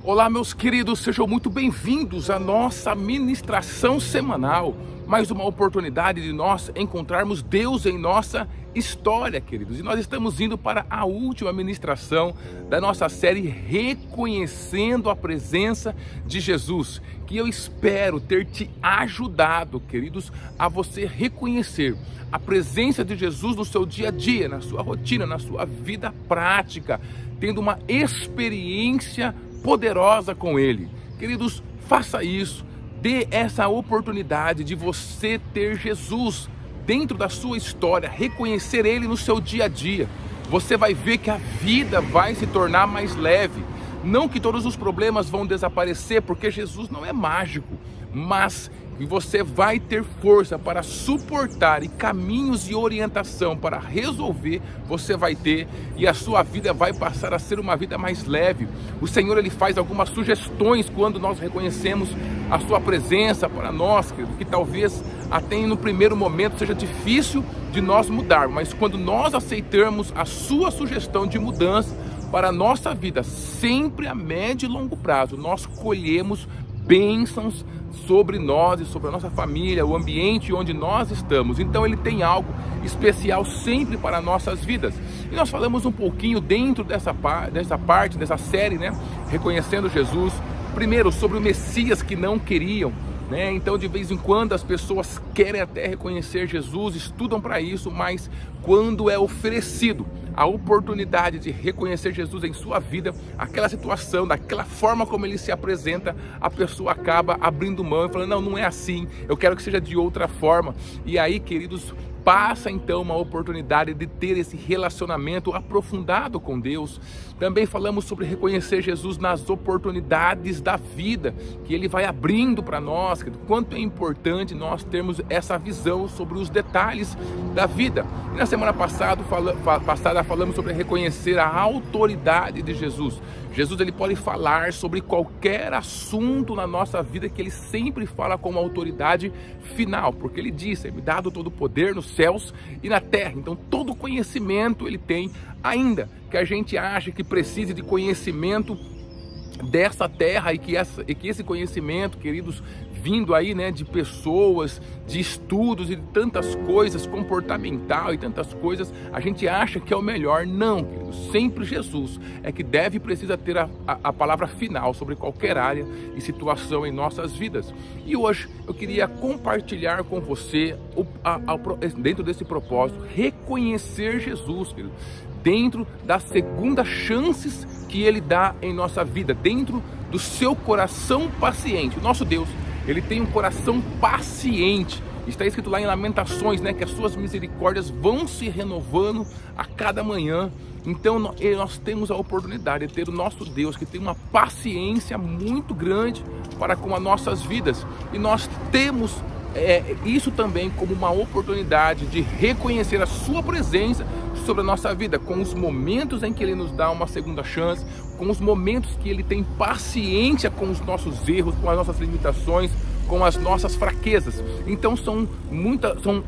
Olá, meus queridos, sejam muito bem-vindos à nossa ministração semanal. Mais uma oportunidade de nós encontrarmos Deus em nossa história, queridos. E nós estamos indo para a última ministração da nossa série Reconhecendo a Presença de Jesus, que eu espero ter te ajudado, queridos, a você reconhecer a presença de Jesus no seu dia a dia, na sua rotina, na sua vida prática, tendo uma experiência poderosa com Ele. Queridos, faça isso, dê essa oportunidade de você ter Jesus dentro da sua história, reconhecer Ele no seu dia a dia. Você vai ver que a vida vai se tornar mais leve. Não que todos os problemas vão desaparecer, porque Jesus não é mágico, mas que você vai ter força para suportar e caminhos e orientação para resolver, você vai ter, e a sua vida vai passar a ser uma vida mais leve. O Senhor, Ele faz algumas sugestões quando nós reconhecemos a sua presença para nós, querido, que talvez até no primeiro momento seja difícil de nós mudar, mas quando nós aceitamos a sua sugestão de mudança para a nossa vida, sempre a médio e longo prazo, nós colhemos bênçãos sobre nós e sobre a nossa família, o ambiente onde nós estamos. Então Ele tem algo especial sempre para nossas vidas. E nós falamos um pouquinho dentro dessa parte, dessa série, né? Reconhecendo Jesus, primeiro sobre o Messias que não queriam, né? Então de vez em quando as pessoas querem até reconhecer Jesus, estudam para isso, mas quando é oferecido a oportunidade de reconhecer Jesus em sua vida, aquela situação, daquela forma como Ele se apresenta, a pessoa acaba abrindo mão e falando, não é assim, eu quero que seja de outra forma. E aí, queridos, passa então uma oportunidade de ter esse relacionamento aprofundado com Deus. Também falamos sobre reconhecer Jesus nas oportunidades da vida, que Ele vai abrindo para nós, quanto é importante nós termos essa visão sobre os detalhes da vida. E na semana passada falamos sobre reconhecer a autoridade de Jesus. Jesus, Ele pode falar sobre qualquer assunto na nossa vida, que Ele sempre fala com uma autoridade final, porque Ele disse, me dado todo o poder nos céus e na terra. Então todo conhecimento Ele tem, ainda que a gente ache que precise de conhecimento dessa terra e que esse conhecimento, queridos, vindo aí, né, de pessoas, de estudos e de tantas coisas, comportamental e tantas coisas, a gente acha que é o melhor. Não, queridos, sempre Jesus é que deve e precisa ter a palavra final sobre qualquer área e situação em nossas vidas. E hoje eu queria compartilhar com você, dentro desse propósito, reconhecer Jesus, querido, dentro das segundas chances que Ele dá em nossa vida, dentro do seu coração paciente. O nosso Deus, Ele tem um coração paciente. Está escrito lá em Lamentações, né, que as suas misericórdias vão se renovando a cada manhã. Então nós temos a oportunidade de ter o nosso Deus, que tem uma paciência muito grande para com as nossas vidas. E nós temos isso também como uma oportunidade de reconhecer a sua presença sobre a nossa vida, com os momentos em que Ele nos dá uma segunda chance, com os momentos que Ele tem paciência com os nossos erros, com as nossas limitações, com as nossas fraquezas. Então são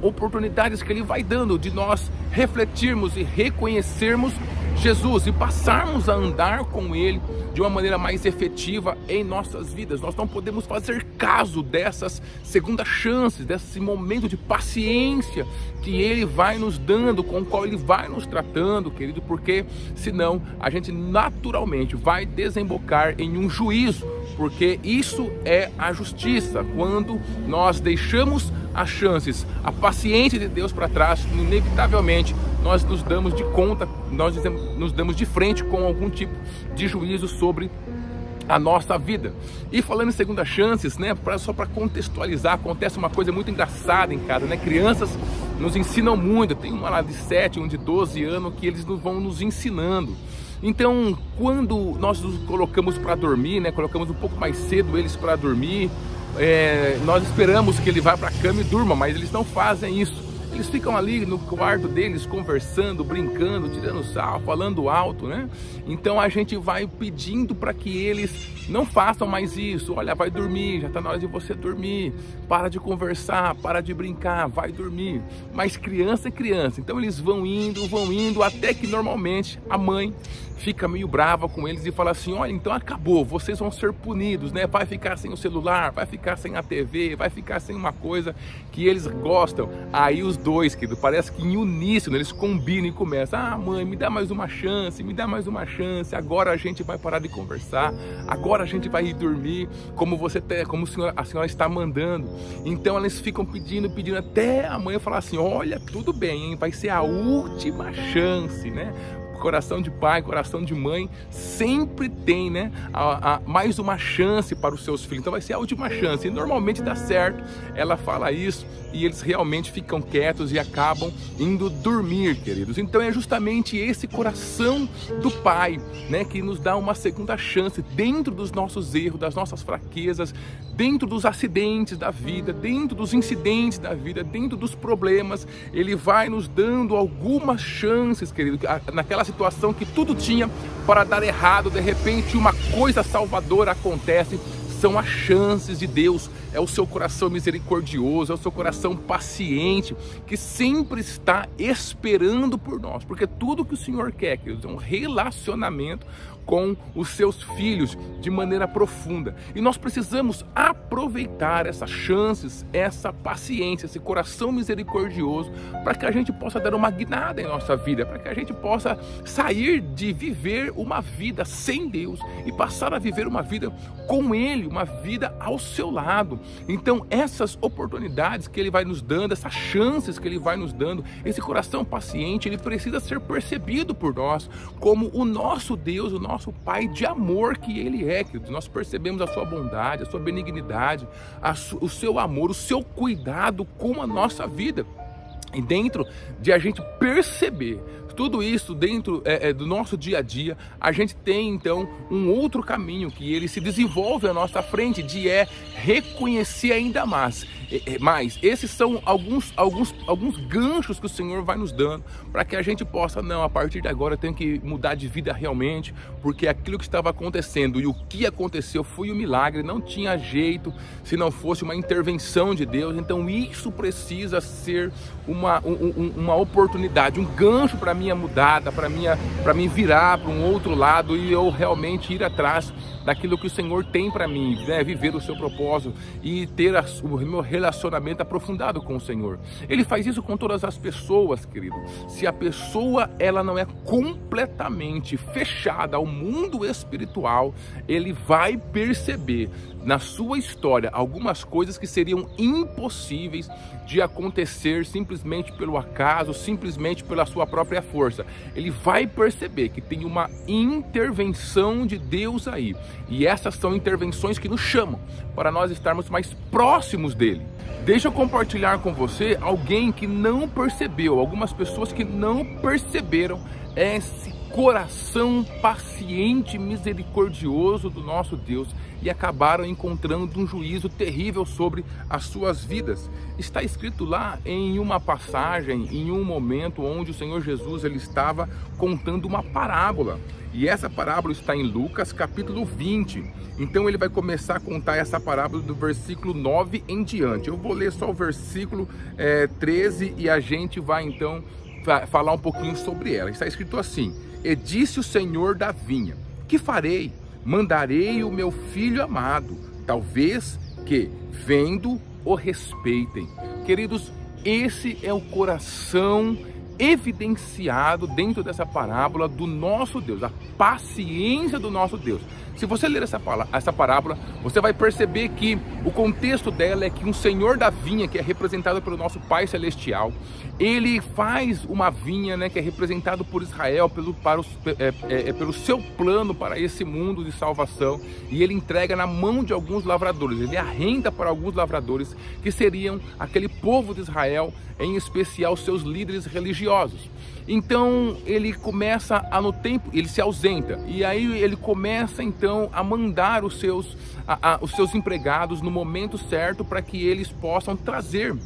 oportunidades que Ele vai dando de nós refletirmos e reconhecermos Jesus e passarmos a andar com Ele de uma maneira mais efetiva em nossas vidas. Nós não podemos fazer caso dessas segundas chances, desse momento de paciência que Ele vai nos dando, com o qual Ele vai nos tratando, querido, porque senão a gente naturalmente vai desembocar em um juízo, porque isso é a justiça. Quando nós deixamos as chances, a paciência de Deus para trás, inevitavelmente nós nos damos de conta, nós nos damos de frente com algum tipo de juízo sobre a nossa vida. E falando em segundas chances, né, só para contextualizar, acontece uma coisa muito engraçada em casa, né? Crianças nos ensinam muito. Tem uma lá de 7, um de 12 anos que eles vão nos ensinando. Então, quando nós nos colocamos para dormir, né, colocamos um pouco mais cedo eles para dormir, nós esperamos que ele vá para a cama e durma, mas eles não fazem isso. Eles ficam ali no quarto deles conversando, brincando, tirando sarro, falando alto, né? Então a gente vai pedindo para que eles não façam mais isso, olha, vai dormir, já está na hora de você dormir, para de conversar, para de brincar, vai dormir. Mas criança é criança, então eles vão indo, até que normalmente a mãe fica meio brava com eles e fala assim, olha, então acabou, vocês vão ser punidos, né? Vai ficar sem o celular, vai ficar sem a TV, vai ficar sem uma coisa que eles gostam. Aí os dois, querido, parece que em uníssono eles combinam e começam, ah, mãe, me dá mais uma chance, me dá mais uma chance, agora a gente vai parar de conversar, agora a gente vai ir dormir, como a senhora está mandando. Então eles ficam pedindo até a mãe falar assim, olha, tudo bem, hein? Vai ser a última chance, né? Coração de pai, coração de mãe sempre tem, né, mais uma chance para os seus filhos. Então vai ser a última chance e normalmente dá certo. Ela fala isso e eles realmente ficam quietos e acabam indo dormir, queridos. Então é justamente esse coração do pai, né, que nos dá uma segunda chance dentro dos nossos erros, das nossas fraquezas, dentro dos acidentes da vida, dentro dos incidentes da vida, dentro dos problemas. Ele vai nos dando algumas chances, querido, naquela situação que tudo tinha para dar errado, de repente uma coisa salvadora acontece. São as chances de Deus, é o seu coração misericordioso, é o seu coração paciente, que sempre está esperando por nós, porque tudo que o Senhor quer, queridos, é um relacionamento com os seus filhos de maneira profunda. E nós precisamos aproveitar essas chances, essa paciência, esse coração misericordioso, para que a gente possa dar uma guinada em nossa vida, para que a gente possa sair de viver uma vida sem Deus e passar a viver uma vida com Ele, uma vida ao seu lado. Então essas oportunidades que Ele vai nos dando, essas chances que Ele vai nos dando, esse coração paciente, ele precisa ser percebido por nós como o nosso Deus, o nosso Pai de amor que Ele é, queridos. Nós percebemos a sua bondade, a sua benignidade, o seu amor, o seu cuidado com a nossa vida. E dentro de a gente perceber tudo isso dentro do nosso dia a dia, a gente tem então um outro caminho que ele se desenvolve à nossa frente, de reconhecer ainda mais. Esses são alguns ganchos que o Senhor vai nos dando para que a gente possa, não, a partir de agora eu tenho que mudar de vida realmente, porque aquilo que estava acontecendo e o que aconteceu foi um milagre, não tinha jeito se não fosse uma intervenção de Deus. Então isso precisa ser uma oportunidade, um gancho para minha mudada, para mim virar para um outro lado e eu realmente ir atrás daquilo que o Senhor tem para mim, né? Viver o seu propósito e ter o meu relacionamento aprofundado com o Senhor. Ele faz isso com todas as pessoas, querido. Se a pessoa ela não é completamente fechada ao mundo espiritual, ele vai perceber na sua história algumas coisas que seriam impossíveis de acontecer simplesmente pelo acaso, simplesmente pela sua própria força. Ele vai perceber que tem uma intervenção de Deus aí. E essas são intervenções que nos chamam para nós estarmos mais próximos dele. Deixa eu compartilhar com você alguém que não percebeu, algumas pessoas que não perceberam esse coração paciente, misericordioso do nosso Deus e acabaram encontrando um juízo terrível sobre as suas vidas. Está escrito lá em uma passagem, em um momento onde o Senhor Jesus ele estava contando uma parábola. E essa parábola está em Lucas capítulo 20. Então ele vai começar a contar essa parábola do versículo 9 em diante. Eu vou ler só o versículo 13 e a gente vai então falar um pouquinho sobre ela. Está escrito assim: e disse o Senhor da vinha, que farei? Mandarei o meu filho amado, talvez que, vendo, o respeitem. Queridos, esse é o coração evidenciado dentro dessa parábola do nosso Deus, a paciência do nosso Deus. Se você ler essa parábola, você vai perceber que o contexto dela é que um senhor da vinha, que é representado pelo nosso Pai Celestial, ele faz uma vinha, né, que é representado por Israel, pelo seu plano para esse mundo de salvação, e ele entrega na mão de alguns lavradores, ele arrenda para alguns lavradores, que seriam aquele povo de Israel, em especial seus líderes religiosos. Então ele começa no tempo, ele se ausenta, e aí ele começa então a mandar os seus empregados no momento certo para que eles possam trazer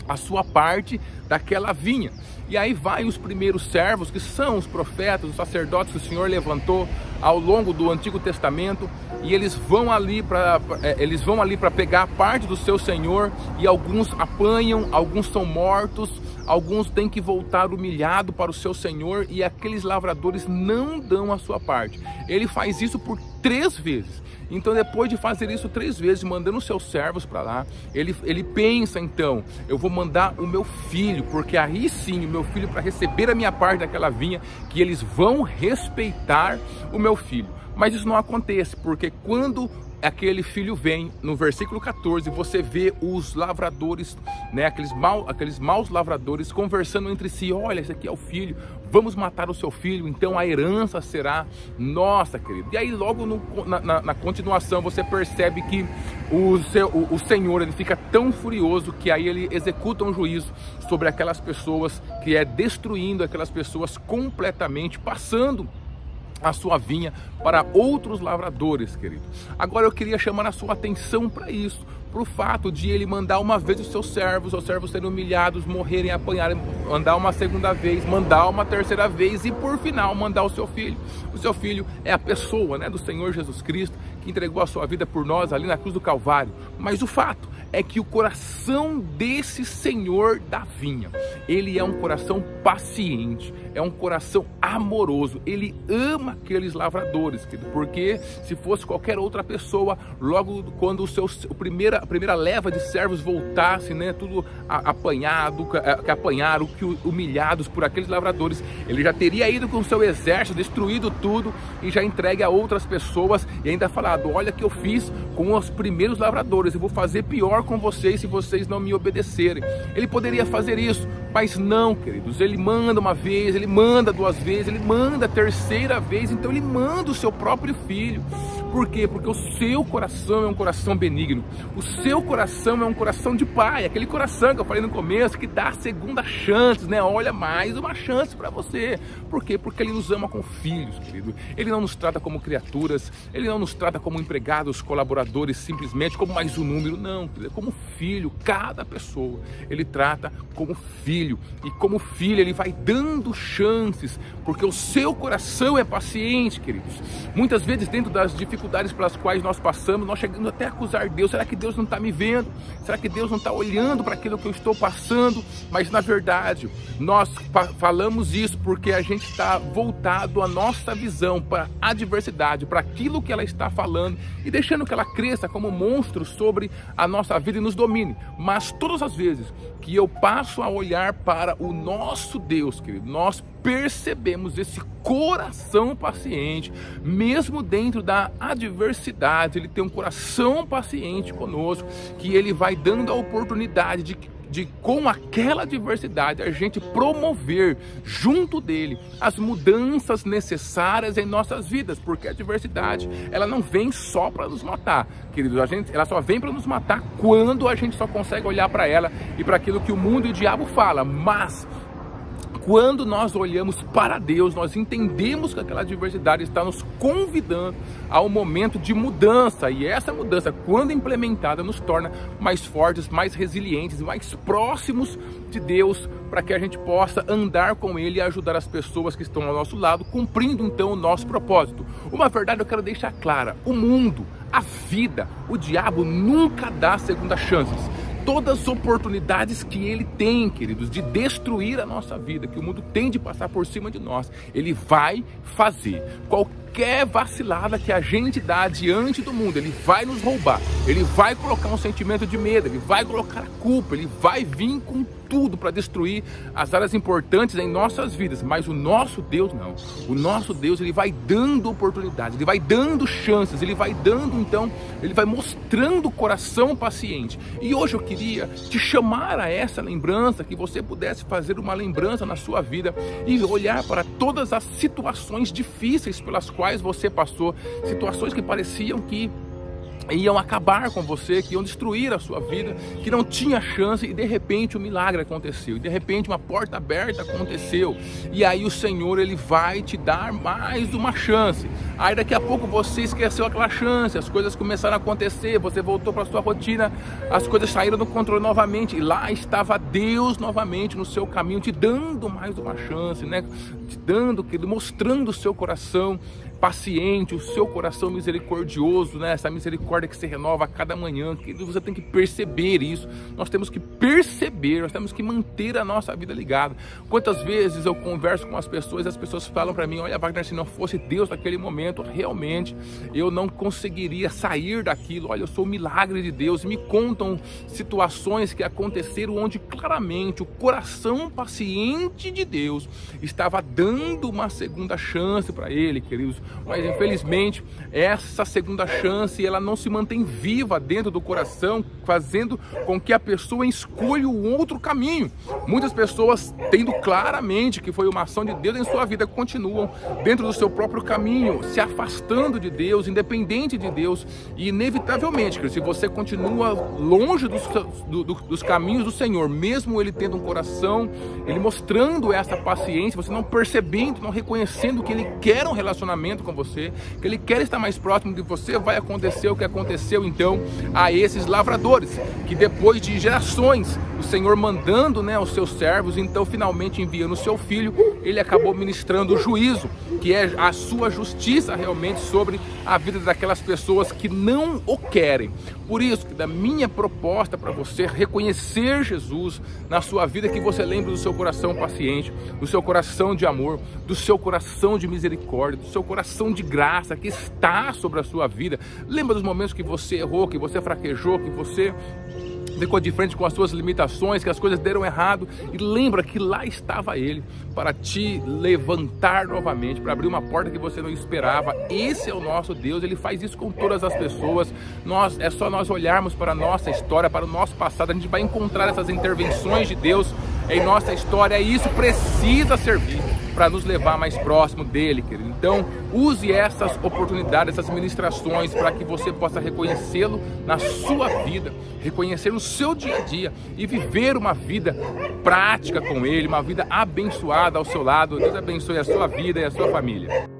a sua parte daquela vinha. E aí vai os primeiros servos, que são os profetas, os sacerdotes que o Senhor levantou ao longo do Antigo Testamento, e eles vão ali para pegar parte do seu Senhor, e alguns apanham, alguns são mortos, alguns têm que voltar humilhado para o seu Senhor, e aqueles lavradores não dão a sua parte. Ele faz isso por 3 vezes. Então, depois de fazer isso 3 vezes, mandando os seus servos para lá, ele pensa, então, eu vou mandar o meu filho, porque aí sim, o meu filho, para receber a minha parte daquela vinha, que eles vão respeitar o meu filho. Mas isso não acontece, porque quando aquele filho vem, no versículo 14, você vê os lavradores, né, aqueles maus lavradores conversando entre si: olha, esse aqui é o filho, vamos matar o seu filho, então a herança será nossa, querido. E aí logo na continuação você percebe que o Senhor, ele fica tão furioso que aí ele executa um juízo sobre aquelas pessoas, que é destruindo aquelas pessoas completamente, passando a sua vinha para outros lavradores, querido. Agora eu queria chamar a sua atenção para isso, para o fato de ele mandar uma vez os seus servos serem humilhados, morrerem, apanharem, mandar uma segunda vez, mandar uma terceira vez e por final mandar o seu filho. O seu filho é a pessoa, né, do Senhor Jesus Cristo, que entregou a sua vida por nós ali na cruz do Calvário. Mas o fato é que o coração desse Senhor da vinha, ele é um coração paciente, é um coração amoroso, ele ama aqueles lavradores, querido, porque se fosse qualquer outra pessoa, logo quando a primeira leva de servos voltasse, né, tudo apanhado, que apanharam, que humilhados por aqueles lavradores, ele já teria ido com o seu exército, destruído tudo e já entregue a outras pessoas e ainda falado: olha que eu fiz com os primeiros lavradores, eu vou fazer pior com vocês se vocês não me obedecerem. Ele poderia fazer isso, mas não, queridos. Ele manda uma vez, ele manda 2 vezes, ele manda a 3ª vez, então ele manda o seu próprio filho. Por quê? Porque o seu coração é um coração benigno, o seu coração é um coração de pai, aquele coração que eu falei no começo, que dá segunda chance, né? Olha, mais uma chance para você. Por quê? Porque ele nos ama como filhos, querido. Ele não nos trata como criaturas, ele não nos trata como empregados, colaboradores, simplesmente como mais um número, não, querido. Como filho, cada pessoa ele trata como filho, e como filho ele vai dando chances, porque o seu coração é paciente, queridos. Muitas vezes, dentro das dificuldades pelas quais nós passamos, nós chegamos até a acusar Deus: será que Deus não está me vendo? Será que Deus não está olhando para aquilo que eu estou passando? Mas na verdade, nós falamos isso porque a gente está voltado a nossa visão para a adversidade, para aquilo que ela está falando, e deixando que ela cresça como monstro sobre a nossa vida e nos domine. Mas todas as vezes que eu passo a olhar para o nosso Deus, querido, nós percebemos esse coração paciente, mesmo dentro da adversidade. Ele tem um coração paciente conosco, que ele vai dando a oportunidade de com aquela adversidade a gente promover junto dele as mudanças necessárias em nossas vidas, porque a adversidade ela não vem só para nos matar, queridos. Ela só vem para nos matar quando a gente só consegue olhar para ela e para aquilo que o mundo e o diabo fala. Mas quando nós olhamos para Deus, nós entendemos que aquela adversidade está nos convidando a um momento de mudança. E essa mudança, quando implementada, nos torna mais fortes, mais resilientes, mais próximos de Deus, para que a gente possa andar com Ele e ajudar as pessoas que estão ao nosso lado, cumprindo então o nosso propósito. Uma verdade eu quero deixar clara: o mundo, a vida, o diabo nunca dá segunda chances. Todas as oportunidades que ele tem, queridos, de destruir a nossa vida, que o mundo tem de passar por cima de nós, ele vai fazer. Qualquer vacilada que a gente dá diante do mundo, ele vai nos roubar, ele vai colocar um sentimento de medo, ele vai colocar a culpa, ele vai vir com tudo para destruir as áreas importantes em nossas vidas. Mas o nosso Deus não. O nosso Deus, ele vai dando oportunidades, ele vai dando chances, ele vai dando, então, ele vai mostrando o coração paciente. E hoje eu queria te chamar a essa lembrança, que você pudesse fazer uma lembrança na sua vida e olhar para todas as situações difíceis pelas quais você passou, situações que pareciam que iam acabar com você, que iam destruir a sua vida, que não tinha chance, e de repente um milagre aconteceu, e de repente uma porta aberta aconteceu, e aí o Senhor ele vai te dar mais uma chance. Aí daqui a pouco você esqueceu aquela chance, as coisas começaram a acontecer, você voltou para sua rotina, as coisas saíram do controle novamente, e lá estava Deus novamente no seu caminho, te dando mais uma chance, né? Te dando, mostrando o seu coração paciente, o seu coração misericordioso, né? Essa misericórdia que se renova a cada manhã, que você tem que perceber isso, nós temos que perceber, nós temos que manter a nossa vida ligada. Quantas vezes eu converso com as pessoas falam para mim, olha Wagner, se não fosse Deus naquele momento, realmente eu não conseguiria sair daquilo, olha, eu sou o milagre de Deus. Me contam situações que aconteceram onde claramente o coração paciente de Deus estava dando uma segunda chance para ele, queridos. Mas infelizmente essa segunda chance ela não se mantém viva dentro do coração, fazendo com que a pessoa escolha um outro caminho. Muitas pessoas, tendo claramente que foi uma ação de Deus em sua vida, continuam dentro do seu próprio caminho, se afastando de Deus, independente de Deus. E inevitavelmente, se você continua longe dos caminhos do Senhor, mesmo ele tendo um coração, ele mostrando essa paciência, você não percebendo, não reconhecendo que ele quer um relacionamento com você, que ele quer estar mais próximo de você, vai acontecer o que aconteceu então a esses lavradores, que depois de gerações, o Senhor mandando, né, os seus servos, então finalmente enviando o seu filho, ele acabou ministrando o juízo, que é a sua justiça realmente sobre a vida daquelas pessoas que não o querem. Por isso que da minha proposta para você reconhecer Jesus na sua vida, que você lembre do seu coração paciente, do seu coração de amor, do seu coração de misericórdia, do seu coração de graça que está sobre a sua vida. Lembra dos momentos que você errou, que você fraquejou, que você ficou de frente com as suas limitações, que as coisas deram errado, e lembra que lá estava Ele para te levantar novamente, para abrir uma porta que você não esperava. Esse é o nosso Deus, Ele faz isso com todas as pessoas. É só nós olharmos para a nossa história, para o nosso passado, a gente vai encontrar essas intervenções de Deus em nossa história, e isso precisa servir para nos levar mais próximo dele, querido. Então, use essas oportunidades, essas ministrações, para que você possa reconhecê-lo na sua vida, reconhecer no seu dia a dia e viver uma vida prática com ele, uma vida abençoada ao seu lado. Deus abençoe a sua vida e a sua família.